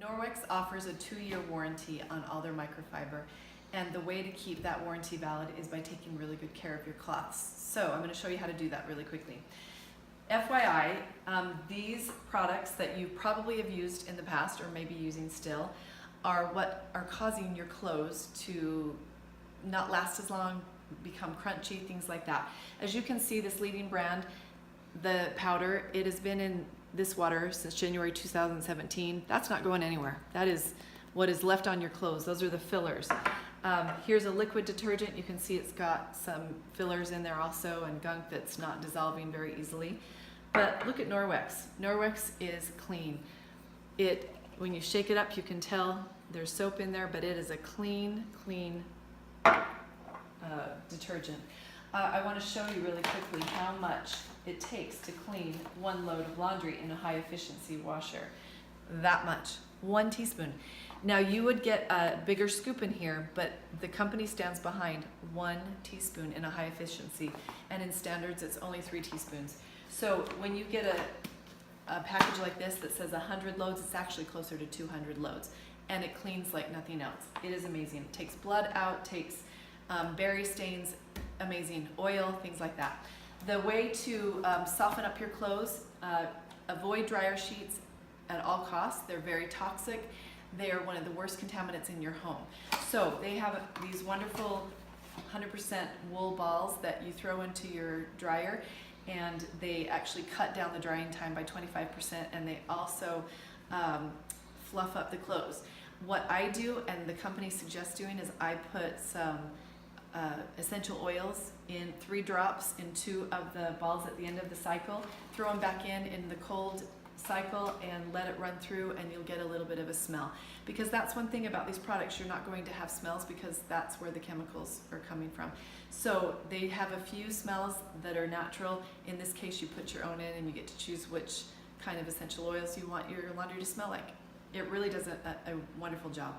Norwex offers a 2-year warranty on all their microfiber, and the way to keep that warranty valid is by taking really good care of your cloths. So I'm going to show you how to do that really quickly. FYI, these products that you probably have used in the past or maybe using still are what are causing your clothes to not last as long, become crunchy, things like that. As you can see, this leading brand, the powder, it has been in this water since January 2017. That's not going anywhere. That is what is left on your clothes. Those are the fillers. Here's a liquid detergent. You can see it's got some fillers in there also and gunk that's not dissolving very easily. But look at Norwex. Norwex is clean. When you shake it up, you can tell there's soap in there, but it is a clean detergent. I want to show you really quickly how much it takes to clean 1 load of laundry in a high efficiency washer. That much, 1 teaspoon. Now you would get a bigger scoop in here, but the company stands behind 1 teaspoon in a high efficiency, and in standards it's only 3 teaspoons. So when you get a package like this that says 100 loads, it's actually closer to 200 loads, and it cleans like nothing else. It is amazing. It takes blood out, takes berry stains, amazing oil, things like that. The way to soften up your clothes, avoid dryer sheets at all costs. They're very toxic. They are one of the worst contaminants in your home. So they have these wonderful 100% wool balls that you throw into your dryer, and they actually cut down the drying time by 25%, and they also fluff up the clothes. What I do, and the company suggests doing, is I put some essential oils in 3 drops in 2 of the balls at the end of the cycle, throw them back in the cold cycle, and let it run through, and you'll get a little bit of a smell. Because that's one thing about these products, you're not going to have smells because that's where the chemicals are coming from. So they have a few smells that are natural. In this case, you put your own in and you get to choose which kind of essential oils you want your laundry to smell like. It really does a wonderful job.